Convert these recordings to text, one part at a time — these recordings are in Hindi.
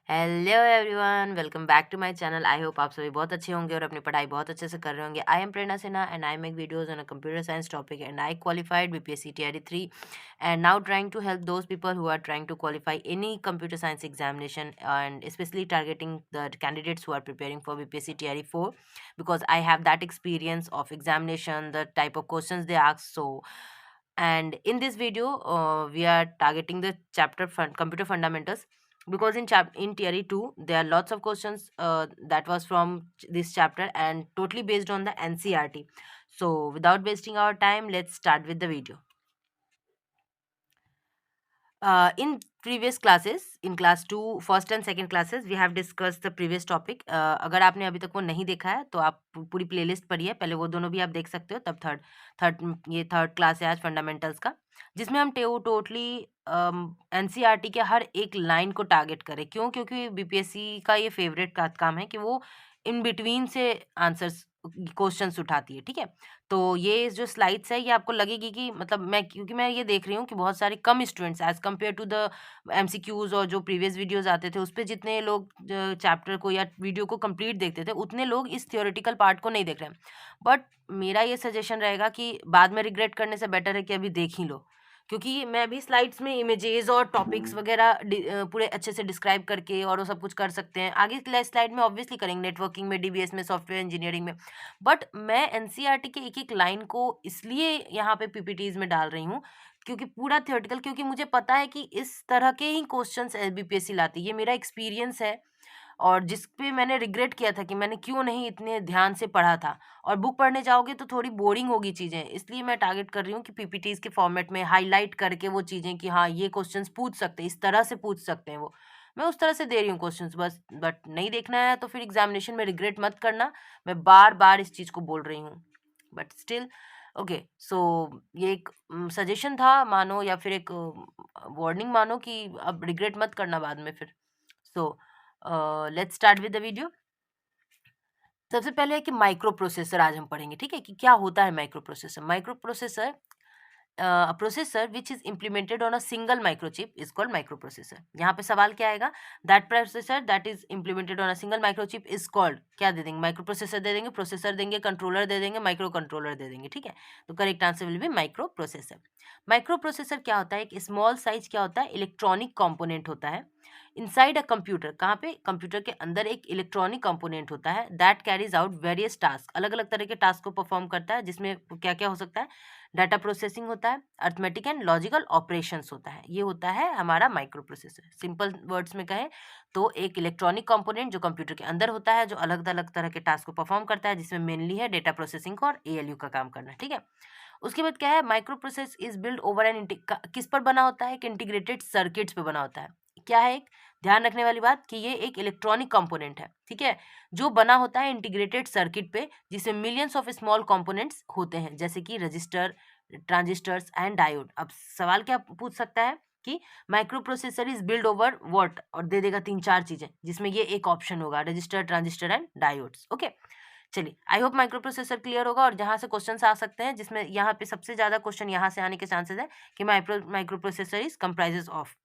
Hello everyone, welcome back to my channel. I hope आप सभी बहुत अच्छे होंगे और अपनी पढ़ाई बहुत अच्छे से कर रहे होंगे। I am Prerna Sinha and I make videos on a computer science topic and I qualified BPSC TRE 3 and now trying to help those people who are trying to qualify any computer science examination and especially targeting the candidates who are preparing for BPSC TRE 4 because I have that experience of examination, the type of questions they ask. And in this video, we are targeting the computer fundamentals because in theory 2 there are lots of questions that was from this chapter and totally based on the NCRT. So without wasting our time, let's start with the video. In previous classes, in class 2 first and second classes, we have discussed the previous topic. अगर आपने अभी तक वो नहीं देखा है तो आप पूरी प्लेलिस्ट पढ़िए, पहले वो दोनों भी आप देख सकते हो। तब थर्ड क्लास है आज फंडामेंटल्स का, जिसमें हम टोटली एनसीईआरटी के हर एक लाइन को टारगेट करें। क्यों? क्योंकि बीपीएससी का ये फेवरेट काम है कि वो इन बिटवीन से आंसर्स क्वेश्चंस उठाती है। ठीक है, तो ये जो स्लाइड्स है ये आपको लगेगी कि मतलब क्योंकि मैं ये देख रही हूँ कि बहुत सारे कम students as compare to the MCQs और जो प्रीवियस वीडियोस आते थे उस पे जितने लोग चैप्टर को या वीडियो को कंप्लीट देखते थे उतने लोग इस थियोरेटिकल पार्ट को नहीं देख रहे हैं। बट मेरा ये सजेशन रहेगा कि बाद में रिग्रेट करने से बेटर है कि अभी देख ही लो, क्योंकि मैं अभी स्लाइड्स में इमेजेस और टॉपिक्स वगैरह पूरे अच्छे से डिस्क्राइब करके और वो सब कुछ कर सकते हैं। आगे स्लाइड में ऑब्वियसली करेंगे, नेटवर्किंग में, डीबीएस में, सॉफ्टवेयर इंजीनियरिंग में। बट मैं एनसीईआरटी के एक एक लाइन को इसलिए यहाँ पे पीपीटीज में डाल रही हूँ क्योंकि पूरा थियोरेटिकल, क्योंकि मुझे पता है कि इस तरह के ही क्वेश्चंस बीपीएससी लाती है। ये मेरा एक्सपीरियंस है और जिस पे मैंने रिग्रेट किया था कि मैंने क्यों नहीं इतने ध्यान से पढ़ा था। और बुक पढ़ने जाओगे तो थोड़ी बोरिंग होगी चीज़ें, इसलिए मैं टारगेट कर रही हूँ कि पीपीटीज के फॉर्मेट में हाईलाइट करके वो चीज़ें कि हाँ ये क्वेश्चंस पूछ सकते हैं, इस तरह से पूछ सकते हैं वो, मैं उस तरह से दे रही हूँ क्वेश्चंस बस। बट नहीं देखना है तो फिर एग्जामिनेशन में रिग्रेट मत करना, मैं बार बार इस चीज़ को बोल रही हूँ। बट स्टिल ओके, सो ये एक सजेशन था मानो, या फिर एक वार्निंग मानो कि अब रिग्रेट मत करना बाद में फिर। So let's start with the video. सबसे पहले है कि माइक्रो प्रोसेसर आज हम पढ़ेंगे। ठीक है, कि क्या होता है micro processor. Micro processor, a processor which is implemented on a single microchip is called microprocessor। यहाँ पे सवाल क्या आएगा? That processor that is implemented on a single microchip is called, क्या दे देंगे? माइक्रो प्रोसेसर दे देंगे, प्रोसेसर देंगे, कंट्रोलर दे देंगे, माइक्रो कंट्रोलर दे देंगे। ठीक है, तो correct answer will B micro processor. Micro processor क्या होता है? एक स्मॉल साइज क्या होता है? इलेक्ट्रॉनिक कंपोनेंट होता है इनसाइड अ कंप्यूटर। कहाँ पे? कंप्यूटर के अंदर एक इलेक्ट्रॉनिक कंपोनेंट होता है that carries out various task, अलग अलग तरह के टास्क को परफॉर्म करता है, जिसमें क्या क्या हो सकता है? डाटा प्रोसेसिंग होता है, अर्थमेटिक एंड लॉजिकल ऑपरेशंस होता है। ये होता है हमारा माइक्रो प्रोसेसर। सिंपल वर्ड्स में कहें तो एक इलेक्ट्रॉनिक कंपोनेंट जो कंप्यूटर के अंदर होता है, जो अलग अलग तरह के टास्क को परफॉर्म करता है, जिसमें मेनली है डेटा प्रोसेसिंग और एएलयू का काम करना। ठीक है, उसके बाद क्या है? Micro process is build over an, किस पर बना होता है? एक इंटीग्रेटेड सर्किट्स पे बना होता है। क्या है? एक ध्यान रखने वाली बात कि ये एक इलेक्ट्रॉनिक कंपोनेंट है। ठीक है, जो बना होता है इंटीग्रेटेड सर्किट पे, जिसमें मिलियंस ऑफ स्मॉल कंपोनेंट्स होते हैं, जैसे कि रजिस्टर, ट्रांजिस्टर्स एंड डायोड। अब सवाल क्या पूछ सकता है कि micro processor is build over what, और दे देगा तीन चार चीजें, जिसमें ये एक ऑप्शन होगा, register, transistor and diodes. Okay, चलिए, I hope micro processor clear होगा। और जहां से क्वेश्चन आ सकते हैं, जिसमें यहाँ पे सबसे ज्यादा क्वेश्चन यहाँ से आने के चांसेस है कि micro processor is comprises of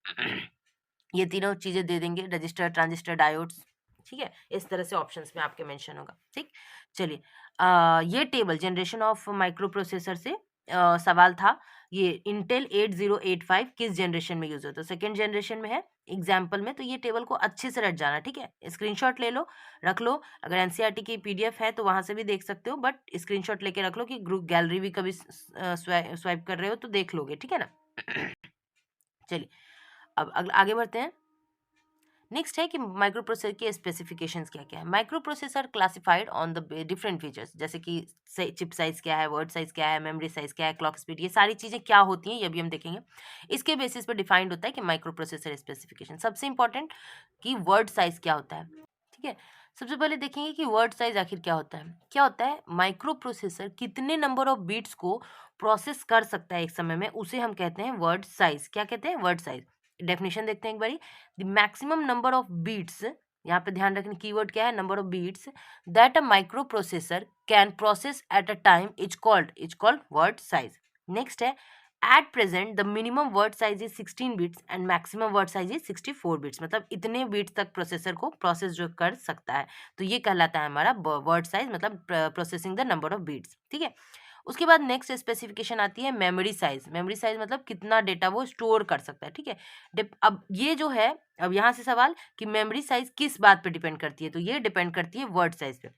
ये तीनों चीजें दे देंगे, रजिस्टर, ट्रांजिस्टर, डायोड्स। ठीक है, इस तरह से ऑप्शंस में आपके मेंशन होगा। ठीक, चलिए, ये table generation of micro processor से सवाल था। ये इंटेल 8085 किस जनरेशन में यूज होता है? सेकेंड जनरेशन में है एग्जाम्पल में। तो ये टेबल को अच्छे से रट जाना। ठीक है, स्क्रीनशॉट ले लो, रख लो। अगर एनसीईआरटी की पीडीएफ है तो वहां से भी देख सकते हो, बट स्क्रीनशॉट लेके रख लो कि ग्रुप गैलरी भी कभी स्वाइप कर रहे हो तो देख लोगे। ठीक है ना? चलिए, अब आगे बढ़ते हैं। नेक्स्ट है कि माइक्रो प्रोसेसर के स्पेसिफिकेशंस क्या क्या है। Micro processor classified on the different features, जैसे कि चिप साइज क्या है, वर्ड साइज क्या है, मेमोरी साइज क्या है, क्लॉक स्पीड, ये सारी चीजें क्या होती हैं ये भी हम देखेंगे। इसके बेसिस पर डिफाइंड होता है कि माइक्रो प्रोसेसर स्पेसिफिकेशन। सबसे इंपॉर्टेंट कि वर्ड साइज क्या होता है। ठीक है, सबसे पहले देखेंगे कि वर्ड साइज आखिर क्या होता है। क्या होता है? माइक्रो प्रोसेसर कितने नंबर ऑफ बीट्स को प्रोसेस कर सकता है एक समय में, उसे हम कहते हैं वर्ड साइज। क्या कहते हैं? Word size. डेफिनेशन देखते हैं एक बारी। The maximum number of bits, यहाँ पे ध्यान रखने कीवर्ड क्या है? Number of bits that a micro processor can process at a time is called word size. Next है at present the minimum word size is 16 bits and maximum word size is 64 bits, मतलब इतने बिट्स तक प्रोसेसर को प्रोसेस जो कर सकता है, तो ये कहलाता है हमारा वर्ड साइज, मतलब processing the number of bits. ठीक है, उसके बाद नेक्स्ट स्पेसिफिकेशन आती है मेमोरी साइज। मेमोरी साइज मतलब कितना डेटा वो स्टोर कर सकता है। ठीक है, अब ये जो है, अब यहाँ से सवाल कि मेमोरी साइज किस बात पे डिपेंड करती है, तो ये डिपेंड करती है वर्ड साइज पे।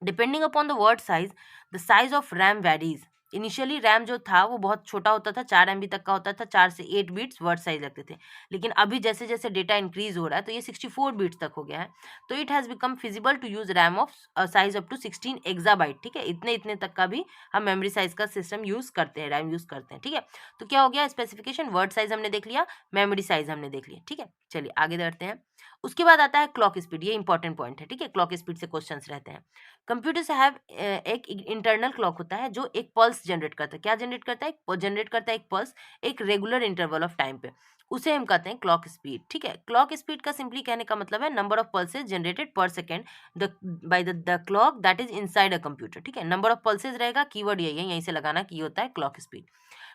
Depending upon the word size the size of RAM varies. Initially RAM जो था वो बहुत छोटा होता था, 4 MB तक का होता था, 4 से 8 बिट्स वर्ड साइज लगते थे, लेकिन अभी जैसे जैसे डेटा इंक्रीज हो रहा है तो ये 64 बिट्स तक हो गया है। तो it has become feasible to use RAM of size up to 16 exabyte. ठीक है, इतने इतने तक का भी हम मेमोरी साइज का सिस्टम यूज करते हैं, रैम यूज करते हैं। ठीक है, तो क्या हो गया स्पेसिफिकेशन, वर्ड साइज हमने देख लिया, मेमोरी साइज हमने देख लिया। ठीक है, चलिए आगे बढ़ते हैं। उसके बाद आता है क्लॉक स्पीड, ये इंपॉर्टेंट पॉइंट है। ठीक है, क्लॉक स्पीड से क्वेश्चंस रहते हैं। कंप्यूटर से हैव एक इंटरनल क्लॉक होता है जो एक पल्स जनरेट करता है। क्या जनरेट करता है? जनरेट करता है एक पल्स, एक रेगुलर इंटरवल ऑफ टाइम पे, उसे हम कहते हैं क्लॉक स्पीड। ठीक है, क्लॉक स्पीड का सिंपली कहने का मतलब है नंबर ऑफ पल्सेज जनरेटेड पर second by the clock that is inside a computer. ठीक है, नंबर ऑफ पल्सेज रहेगा, कीवर्ड यही है, यहीं से लगाना कि ये होता है क्लॉक स्पीड।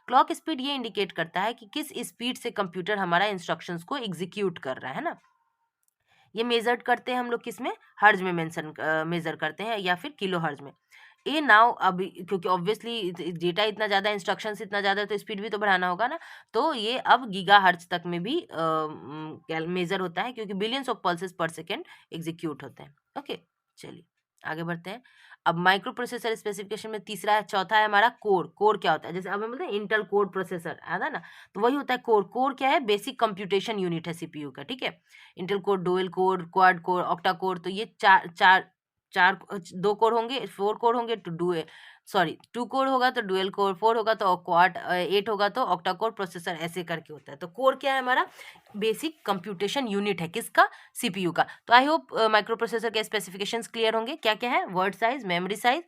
क्लॉक स्पीड ये इंडिकेट करता है कि किस स्पीड से कंप्यूटर हमारा इंस्ट्रक्शंस को एग्जीक्यूट कर रहा है ना। ये मेजर करते हैं हम लोग किस में, हर्ज में मेजर करते हैं या फिर किलो हर्ज में। ये नाउ अभी क्योंकि ऑब्वियसली डेटा इतना ज़्यादा, इंस्ट्रक्शंस इतना ज़्यादा है, तो स्पीड भी तो बढ़ाना होगा ना, तो ये अब गीगा हर्ज तक में भी मेजर होता है, क्योंकि बिलियंस ऑफ पल्सेस पर सेकेंड एग्जीक्यूट होते हैं। ओके, चलिए आगे बढ़ते हैं। अब माइक्रो प्रोसेसर स्पेसिफिकेशन में तीसरा है, चौथा है हमारा कोर। कोर क्या होता है? जैसे अब हम बोलते हैं इंटेल कोर प्रोसेसर है ना, तो वही होता है कोर। कोर क्या है? बेसिक कंप्यूटेशन यूनिट है सीपीयू का। ठीक है, Intel core, dual core, quad core, octa core, तो ये चार चार चार 2 कोर होंगे, 4 कोर होंगे तो 2 कोर होगा तो डुअल कोर, 4 होगा तो क्वाड, 8 होगा तो ऑक्टा कोर प्रोसेसर, ऐसे करके होता है। तो कोर क्या है? हमारा बेसिक कंप्यूटेशन यूनिट है, किसका? सीपीयू का। तो आई होप माइक्रो प्रोसेसर के स्पेसिफिकेशंस क्लियर होंगे, क्या क्या है, वर्ड साइज, मेमोरी साइज,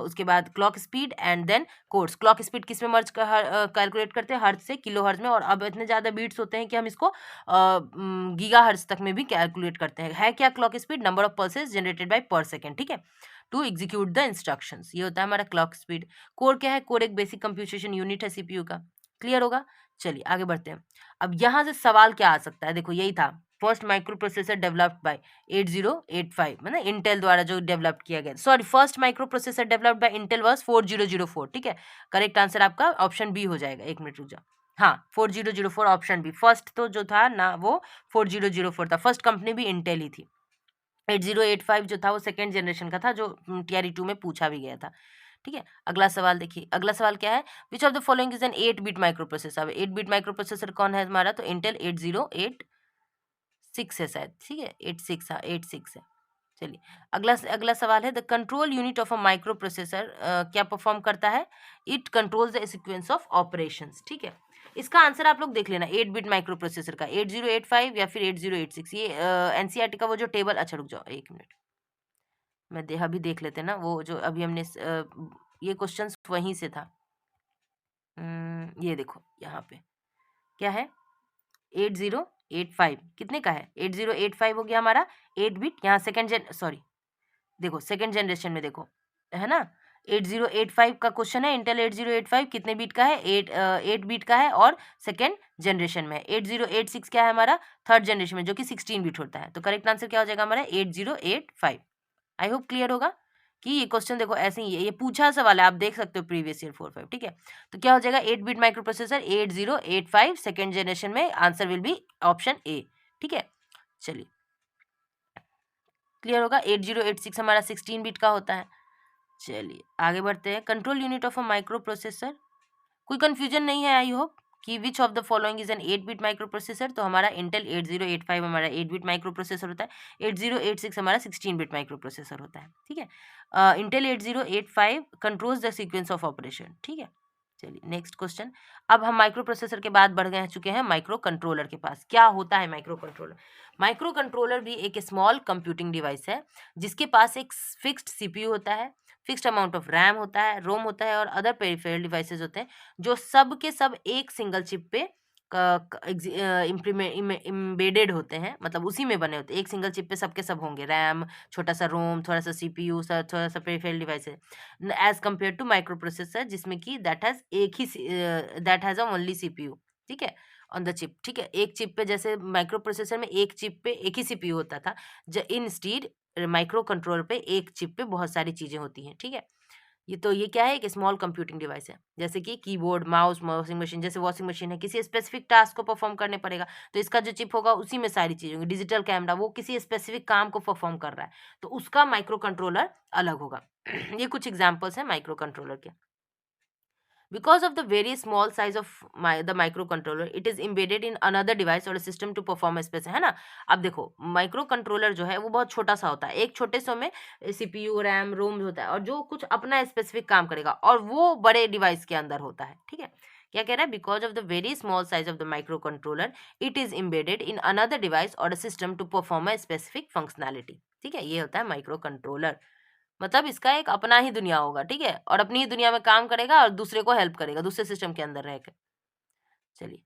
उसके बाद clock speed and then cores. Clock speed किस में मर्ज कैलकुलेट करते हैं? हर्ट्ज से किलो हर्ट्ज में, और अब इतने ज़्यादा बीट्स होते हैं कि हम इसको गीगा हर्ट्ज तक में भी कैलकुलेट करते हैं। है क्या clock speed? Number of pulses generated by पर सेकेंड। ठीक है, टू एग्जीक्यूट द इंस्ट्रक्शंस, ये होता है हमारा क्लॉक स्पीड। कोर क्या है? कोर एक बेसिक कंप्यूटेशन यूनिट है सीपीयू का। क्लियर होगा? चलिए आगे बढ़ते हैं। अब यहाँ से सवाल क्या आ सकता है? देखो यही था, first micro processor developed by 8085, मतलब इंटेल द्वारा जो डेवलप किया गया, sorry, first micro processor developed by Intel was 4004। ठीक है, करेक्ट आंसर आपका ऑप्शन बी हो जाएगा। एक मिनट रुक जाओ, हाँ 4004 ऑप्शन बी। फर्स्ट तो जो था ना वो 4004 था, फर्स्ट कंपनी भी इंटेल ही थी। 8085 जो था वो सेकेंड जनरेशन का था, जो टीआरई 2 में पूछा भी गया था। ठीक है, अगला सवाल देखिए, अगला सवाल क्या है? Which of the following is an 8 bit micro processor. 8 bit micro processor कौन है हमारा? तो इंटेल 8086 है शायद। ठीक है, 86, हाँ 86 है। चलिए अगला अगला सवाल है, the control unit of a micro processor क्या परफॉर्म करता है? It controls the sequence of operations. ठीक है, इसका आंसर आप लोग देख लेना, 8 बिट माइक्रो प्रोसेसर का 8085 या फिर 8086, ये एनसीईआरटी का वो जो टेबल, अच्छा रुक जाओ एक मिनट, मैं अभी देख लेते ना, वो जो अभी हमने ये क्वेश्चंस वहीं से था। ये देखो यहाँ पे क्या है, 8085 कितने का है? 8085 हो गया हमारा 8 बिट। यहाँ सेकेंड सॉरी, देखो सेकेंड जनरेशन में देखो, है ना, 8085 का क्वेश्चन है। इंटेल 8085 कितने बीट का है? 8 बिट का है, और सेकेंड जनरेशन में है। 8086 क्या है हमारा? थर्ड जनरेशन में, जो कि 16 बिट होता है। तो करेक्ट आंसर क्या हो जाएगा हमारा? 8085। आई होप क्लियर होगा कि ये क्वेश्चन देखो ऐसे ही है, ये पूछा सवाल है, आप देख सकते हो प्रीवियस ईयर 4-5। ठीक है, तो क्या हो जाएगा? 8 bit micro processor 8085 second generation में, answer will be option A. ठीक है, चलिए क्लियर होगा। 8086 हमारा 16 बिट का होता है। चलिए आगे बढ़ते हैं। Control unit of a micro processor, कोई कंफ्यूजन नहीं है आई होप कि which of the following is an 8 bit micro processor. तो हमारा इंटेल 8085 हमारा 8 बिट माइक्रो प्रोसेसर होता है, 8086 हमारा 16 बिट माइक्रो प्रोसेसर होता है। ठीक है, Intel 8085 controls the sequence of operation. ठीक है, चलिए नेक्स्ट क्वेश्चन। अब हम माइक्रो प्रोसेसर के बाद बढ़ गए चुके हैं माइक्रो कंट्रोलर के पास। क्या होता है माइक्रो कंट्रोलर? माइक्रो कंट्रोलर भी एक स्मॉल कंप्यूटिंग डिवाइस है, जिसके पास एक फिक्स्ड सीपीयू होता है, फिक्स्ड अमाउंट ऑफ रैम होता है, रोम होता है, और अदर पेरिफेरल डिवाइसेस होते हैं, जो सब के सब एक सिंगल चिप पे इम्बेडेड होते हैं, मतलब उसी में बने होते हैं। एक सिंगल चिप पे सबके सब होंगे, रैम, छोटा सा रोम, थोड़ा सा सीपीयू, थोड़ा सा पेरिफेरल डिवाइस है, as compare to micro processor जिसमें कि दैट हैज ओनली सीपीयू, ठीक है, ऑन द चिप, ठीक है। एक चिप पे, जैसे माइक्रो प्रोसेसर में एक चिप पे एक ही सीपीयू होता था, इन स्टीड माइक्रो कंट्रोलर पे एक चिप पे बहुत सारी चीजें होती हैं, ठीक है। ये क्या है, एक स्मॉल कंप्यूटिंग डिवाइस है, जैसे कि कीबोर्ड, माउस, वॉशिंग मशीन, जैसे वॉशिंग मशीन है किसी स्पेसिफिक टास्क को परफॉर्म करने पड़ेगा, तो इसका जो चिप होगा उसी में सारी चीजें होंगी। डिजिटल कैमरा, वो किसी स्पेसिफिक काम को परफॉर्म कर रहा है, तो उसका माइक्रो कंट्रोलर अलग होगा। ये कुछ एग्जाम्पल्स हैं माइक्रो कंट्रोलर के। Because of the very small size of the microcontroller, it is embedded in another device or a system to perform a specific, है ना। अब देखो माइक्रो कंट्रोलर जो है वो बहुत छोटा सा होता है, एक छोटे से में सीपीयू, रैम, रोम होता है, और जो कुछ अपना स्पेसिफिक काम करेगा, और वो बड़े डिवाइस के अंदर होता है, ठीक है। क्या कह रहा है, because of the very small size of the micro controller it is embedded in another device और system to perform a specific functionality, ठीक है। ये होता है माइक्रो कंट्रोलर, मतलब इसका एक अपना ही दुनिया होगा, ठीक है, और अपनी ही दुनिया में काम करेगा और दूसरे को हेल्प करेगा, दूसरे सिस्टम के अंदर रहकर। चलिए,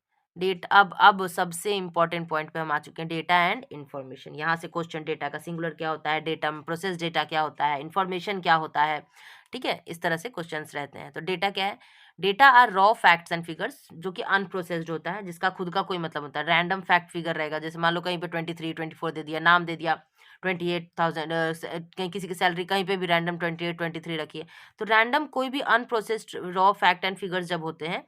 अब सबसे इंपॉर्टेंट पॉइंट पे हम आ चुके हैं, डेटा एंड इंफॉर्मेशन। यहाँ से क्वेश्चन, डेटा का सिंगुलर क्या होता है, डेटा प्रोसेस डेटा क्या होता है, इंफॉर्मेशन क्या होता है, ठीक है, इस तरह से क्वेश्चंस रहते हैं। तो डेटा क्या है, data are raw facts and figures, जो कि अनप्रोसेस्ड होता है, जिसका खुद का कोई मतलब होता है। रैंडम फैक्ट फिगर रहेगा, जैसे मान लो कहीं पे 23, 24 दे दिया, नाम दे दिया 28,000, कहीं किसी की सैलरी, कहीं पे भी रैंडम 28, 23 रखी है। तो रैंडम कोई भी unprocessed raw fact and figures जब होते हैं,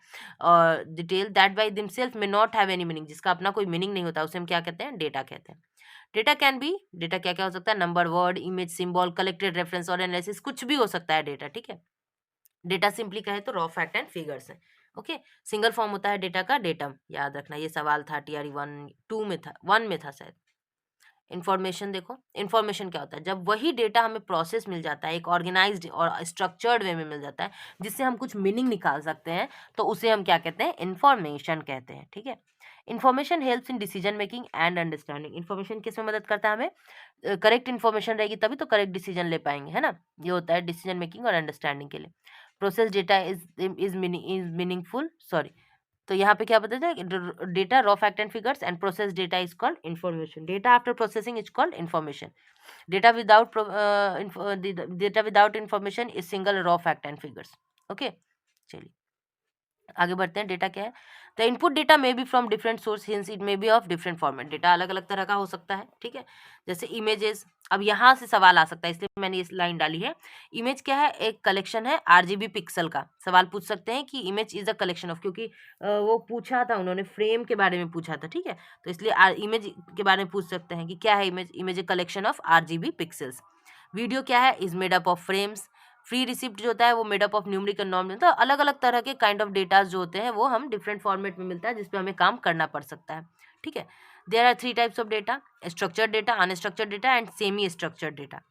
detail that by themselves may not have any meaning, जिसका अपना कोई मीनिंग नहीं होता, उसे हम क्या कहते हैं, डेटा कहते हैं। डेटा कैन बी, डेटा क्या क्या हो सकता है, number, word, image, symbol, collected reference और एनालिसिस, कुछ भी हो सकता है डेटा, ठीक है। डेटा सिंपली कहे तो रॉ फैक्ट एंड फिगर्स है, ओके। सिंगल फॉर्म होता है डेटा का, डेटम, याद रखना, ये सवाल था टीआरई 1 2 में था, 1 में था शायद। इन्फॉर्मेशन देखो, इन्फॉर्मेशन क्या होता है, जब वही डेटा हमें प्रोसेस मिल जाता है, एक ऑर्गेनाइज्ड और स्ट्रक्चर्ड वे में मिल जाता है, जिससे हम कुछ मीनिंग निकाल सकते हैं, तो उसे हम क्या कहते हैं, इन्फॉर्मेशन कहते हैं, ठीक है। Information helps in decision making and understanding. Information किस में मदद करता है हमें, करेक्ट इन्फॉर्मेशन रहेगी तभी तो करेक्ट डिसीजन ले पाएंगे, है ना। ये होता है डिसीजन मेकिंग और अंडरस्टैंडिंग के लिए। Process data is meaningful, sorry, तो यहाँ पे क्या बताया जाए, data raw fact and figures and process data is called information. Data after processing is called information. Data without information is single raw fact and figures, okay. चलिए आगे बढ़ते हैं। डेटा क्या है, the input data may be from different source, hints it may be of different format. Data अलग अलग तरह का हो सकता है, ठीक है, जैसे इमेजेस। अब यहाँ से सवाल आ सकता है, इसलिए मैंने इस लाइन डाली है। इमेज क्या है, एक कलेक्शन है आरजीबी पिक्सल का। सवाल पूछ सकते हैं कि image is a collection of, क्योंकि वो पूछा था उन्होंने, फ्रेम के बारे में पूछा था, ठीक है, तो इसलिए इमेज के बारे में पूछ सकते हैं कि क्या है image, image a collection of RGB pixels. Video क्या है, is made up of frames. Free receipt जो होता है वो made up of numeric and non, तो अलग अलग तरह के काइंड ऑफ डेटाज जो होते हैं वो हम डिफरेंट फॉर्मेट में मिलता है, जिसपे हमें काम करना पड़ सकता है, ठीक है। There are 3 types of data, structured data, unstructured data and semi structured data,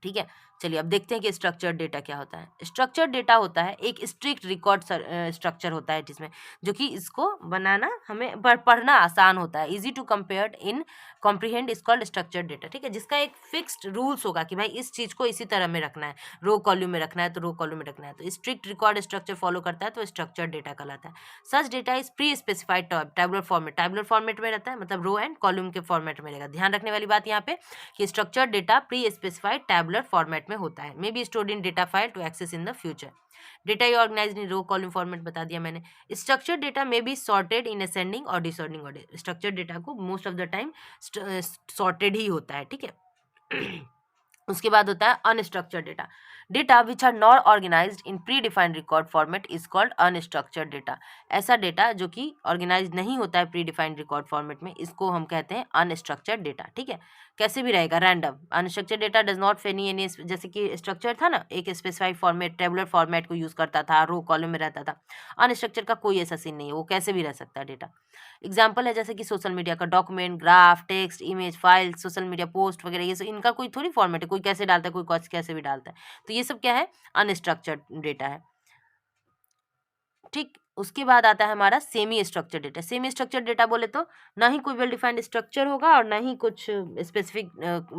ठीक है। चलिए अब देखते हैं कि स्ट्रक्चर्ड डेटा क्या होता है। स्ट्रक्चर्ड डेटा होता है एक स्ट्रिक्ट रिकॉर्ड स्ट्रक्चर होता है, जिसमें जो कि इसको बनाना हमें पढ़ना आसान होता है, easy to compare in comprehend is called structured data, ठीक है, जिसका एक फिक्स्ड रूल्स होगा कि भाई इस चीज को इसी तरह में रखना है, रो कॉलम में रखना है तो रो कॉलम में रखना है, तो स्ट्रिक्ट रिकॉर्ड स्ट्रक्चर फॉलो करता है तो स्ट्रक्चर्ड डेटा कहलाता है। Such data is pre specified tabular format, tabular format में रहता है, मतलब रो एंड कॉलम के फॉर्मेट में रहेगा। ध्यान रखने वाली बात यहाँ पे कि structured data pre specified tabular format में होता है, may be stored in data file to access in the future. Data ये organised in row column format बता दिया मैंने। स्ट्रक्चर्ड डेटा में बी सॉर्टेड इन असेंडिंग और डिसॉर्डिंग ऑर्डर। स्ट्रक्चर्ड डेटा को most of the time sorted ही होता है, ठीक है। उसके बाद होता है unstructured data. Data which are not organised in pre defined record format is called unstructured data. ऐसा डेटा जो कि ऑर्गेनाइज नहीं होता है प्री डिफाइंड रिकॉर्ड फॉर्मेट में, इसको हम कहते हैं अनस्ट्रक्चर्ड डेटा, ठीक है। कैसे भी रहेगा, random. Unstructured data does not फेनी एनी, जैसे कि स्ट्रक्चर था ना, एक स्पेसिफाइड फॉर्मेट टेबुलर फॉर्मेट को यूज करता था, रो कॉलम में रहता था। अनस्ट्रक्चर का कोई ऐसा सीन नहीं है, वो कैसे भी रह सकता है डेटा। एग्जाम्पल है जैसे कि सोशल मीडिया का document, graph, text, image, file, social media post वगैरह, ये सब इनका कोई थोड़ी फॉर्मेट है, कोई कैसे डालता है, कोई कैसे भी डालता है, तो ये सब क्या है, अनस्ट्रक्चर्ड डेटा है, ठीक। उसके बाद आता है हमारा semi structure data. Semi structure data बोले तो ना ही कोई वेल डिफाइंड स्ट्रक्चर होगा और ना ही कुछ स्पेसिफिक,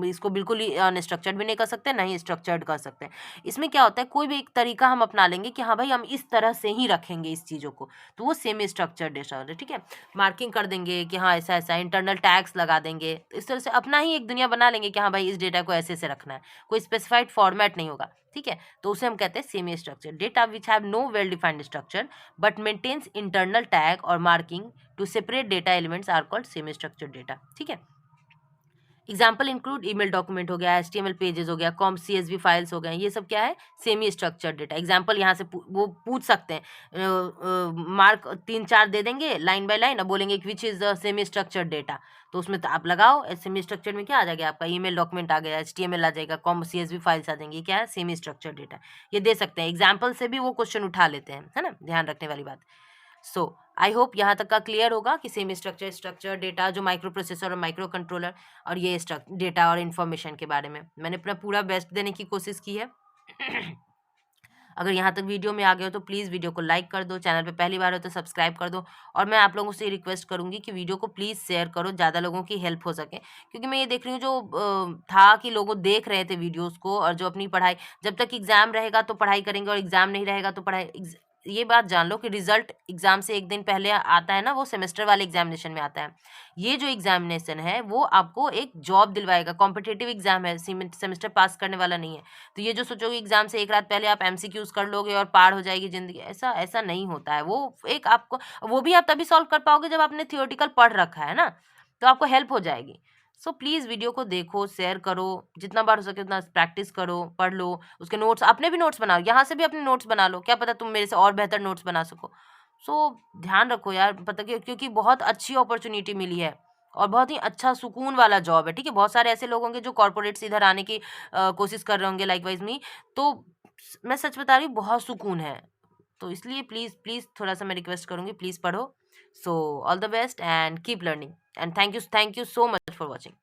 इसको बिल्कुल ही अनस्ट्रक्चर्ड भी नहीं कर सकते, ना ही स्ट्रक्चर्ड कर सकते हैं। इसमें क्या होता है, कोई भी एक तरीका हम अपना लेंगे कि हाँ भाई हम इस तरह से ही रखेंगे इस चीज़ों को, तो वो सेमी स्ट्रक्चर्ड डेटा होता है। ठीक है, मार्किंग कर देंगे कि हाँ ऐसा ऐसा, इंटरनल टैग्स लगा देंगे, तो इस तरह से अपना ही एक दुनिया बना लेंगे कि हाँ भाई इस डेटा को ऐसे से रखना है, कोई स्पेसिफाइड फॉर्मेट नहीं होगा। ठीक है, तो उसे हम कहते हैं semi structure data which have no well defined structure but maintains internal tag or marking to separate data elements are called semi structured data। ठीक है, एग्जाम्पल इंक्लूड ईमेल डॉक्यूमेंट हो गया, HTML पेजेस हो गया, कॉम CSV फाइल्स हो गए, ये सब क्या है, सेमी स्ट्रक्चर्ड डेटा। एग्जाम्पल यहाँ से वो पूछ सकते हैं, मार्क 3-4 दे देंगे लाइन बाय लाइन, अब बोलेंगे which is the semi structured data, तो उसमें तो आप लगाओ सेमी स्ट्रक्चर में क्या आ जाएगा, आपका ईमेल डॉक्यूमेंट आ गया, HTML आ जाएगा, कॉम CSV फाइल्स आ जाएंगी, क्या है, सेमी स्ट्रक्चर्ड डेटा। ये दे सकते हैं, एग्जाम्पल से भी वो क्वेश्चन उठा लेते हैं, है ना, ध्यान रखने वाली बात। सो आई होप यहाँ तक का क्लियर होगा कि सेमी स्ट्रक्चर, स्ट्रक्चर डेटा, जो माइक्रो प्रोसेसर और माइक्रो कंट्रोलर और ये डेटा और इन्फॉर्मेशन के बारे में मैंने अपना पूरा बेस्ट देने की कोशिश की है। अगर यहाँ तक वीडियो में आ गए हो तो प्लीज़ वीडियो को लाइक कर दो, चैनल पे पहली बार हो तो सब्सक्राइब कर दो, और मैं आप लोगों से रिक्वेस्ट करूँगी कि वीडियो को प्लीज़ शेयर करो, ज़्यादा लोगों की हेल्प हो सके, क्योंकि मैं ये देख रही हूँ जो था कि लोग देख रहे थे वीडियोज़ को, और जो अपनी पढ़ाई, जब तक एग्ज़ाम रहेगा तो पढ़ाई करेंगे और एग्ज़ाम नहीं रहेगा तो पढ़ाई, ये बात जान लो कि रिजल्ट एग्जाम से एक दिन पहले आता है ना, वो सेमेस्टर वाले एग्जामिनेशन में आता है। ये जो एग्जामिनेशन है वो आपको एक जॉब दिलवाएगा, कॉम्पिटिटिव एग्जाम है, सेमेस्टर पास करने वाला नहीं है। तो ये जो सोचोगे एग्जाम से एक रात पहले आप MCQs कर लोगे और पार हो जाएगी जिंदगी, ऐसा ऐसा नहीं होता है। वो एक आपको, वो भी आप तभी सॉल्व कर पाओगे जब आपने थियोरेटिकल पढ़ रखा है ना, तो आपको हेल्प हो जाएगी। सो प्लीज़ वीडियो को देखो, शेयर करो, जितना बार हो सके उतना प्रैक्टिस करो, पढ़ लो, उसके नोट्स, अपने भी नोट्स बनाओ, यहाँ से भी अपने नोट्स बना लो, क्या पता तुम मेरे से और बेहतर नोट्स बना सको। सो ध्यान रखो यार, पता क्योंकि बहुत अच्छी अपॉर्चुनिटी मिली है और बहुत ही अच्छा सुकून वाला जॉब है। ठीक है, बहुत सारे ऐसे लोग होंगे जो कॉर्पोरेट से इधर आने की कोशिश कर रहे होंगे, लाइक वाइज मी, तो मैं सच बता रही हूँ बहुत सुकून है। तो इसलिए प्लीज़ प्लीज़ थोड़ा सा मैं रिक्वेस्ट करूँगी, प्लीज़ पढ़ो। So all the best and keep learning and thank you so much for watching.